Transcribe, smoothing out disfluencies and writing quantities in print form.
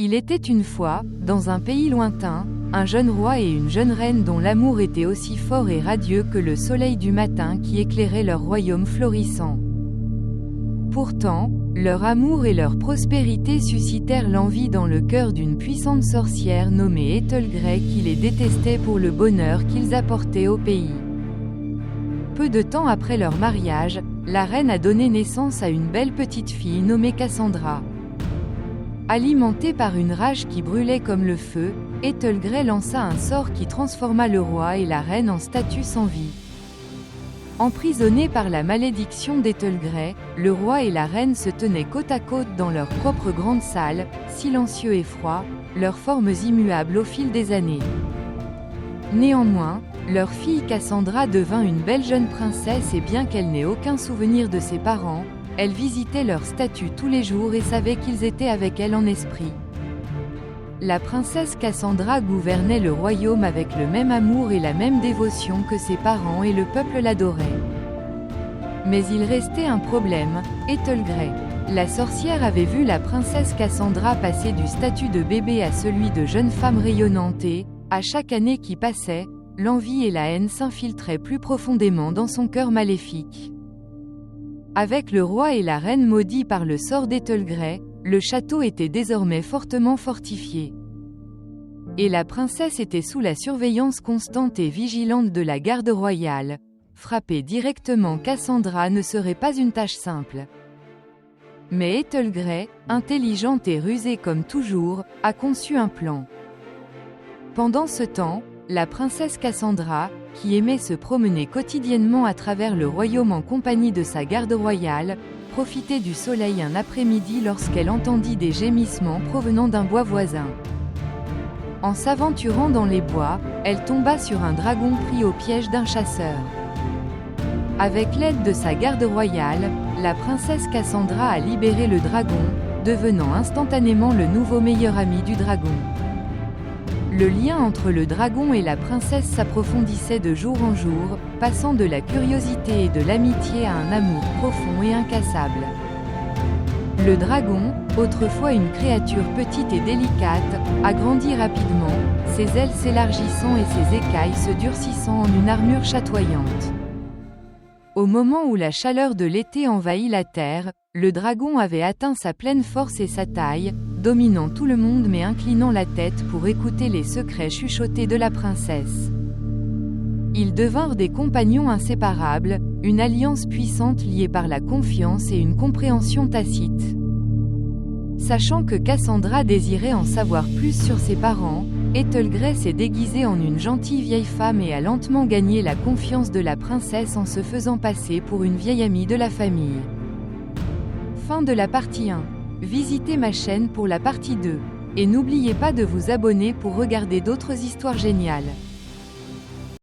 Il était une fois, dans un pays lointain, un jeune roi et une jeune reine dont l'amour était aussi fort et radieux que le soleil du matin qui éclairait leur royaume florissant. Pourtant, leur amour et leur prospérité suscitèrent l'envie dans le cœur d'une puissante sorcière nommée Ethelgrey qui les détestait pour le bonheur qu'ils apportaient au pays. Peu de temps après leur mariage, la reine a donné naissance à une belle petite fille nommée Cassandra. Alimentée par une rage qui brûlait comme le feu, Ethelgrey lança un sort qui transforma le roi et la reine en statues sans vie. Emprisonnés par la malédiction d'Ethelgrey, le roi et la reine se tenaient côte à côte dans leur propre grande salle, silencieux et froids, leurs formes immuables au fil des années. Néanmoins, leur fille Cassandra devint une belle jeune princesse et bien qu'elle n'ait aucun souvenir de ses parents, elle visitait leur statue tous les jours et savait qu'ils étaient avec elle en esprit. La princesse Cassandra gouvernait le royaume avec le même amour et la même dévotion que ses parents et le peuple l'adorait. Mais il restait un problème, Ethelgrey. La sorcière avait vu la princesse Cassandra passer du statut de bébé à celui de jeune femme rayonnante et, à chaque année qui passait, l'envie et la haine s'infiltraient plus profondément dans son cœur maléfique. Avec le roi et la reine maudits par le sort d'Ethelgrey, le château était désormais fortement fortifié. Et la princesse était sous la surveillance constante et vigilante de la garde royale. Frapper directement Cassandra ne serait pas une tâche simple. Mais Ethelgrey, intelligente et rusée comme toujours, a conçu un plan. Pendant ce temps, la princesse Cassandra, qui aimait se promener quotidiennement à travers le royaume en compagnie de sa garde royale, profitait du soleil un après-midi lorsqu'elle entendit des gémissements provenant d'un bois voisin. En s'aventurant dans les bois, elle tomba sur un dragon pris au piège d'un chasseur. Avec l'aide de sa garde royale, la princesse Cassandra a libéré le dragon, devenant instantanément le nouveau meilleur ami du dragon. Le lien entre le dragon et la princesse s'approfondissait de jour en jour, passant de la curiosité et de l'amitié à un amour profond et incassable. Le dragon, autrefois une créature petite et délicate, a grandi rapidement, ses ailes s'élargissant et ses écailles se durcissant en une armure chatoyante. Au moment où la chaleur de l'été envahit la terre, le dragon avait atteint sa pleine force et sa taille, dominant tout le monde mais inclinant la tête pour écouter les secrets chuchotés de la princesse. Ils devinrent des compagnons inséparables, une alliance puissante liée par la confiance et une compréhension tacite. Sachant que Cassandra désirait en savoir plus sur ses parents, Ethelgrey s'est déguisée en une gentille vieille femme et a lentement gagné la confiance de la princesse en se faisant passer pour une vieille amie de la famille. Fin de la partie 1. Visitez ma chaîne pour la partie 2. Et n'oubliez pas de vous abonner pour regarder d'autres histoires géniales.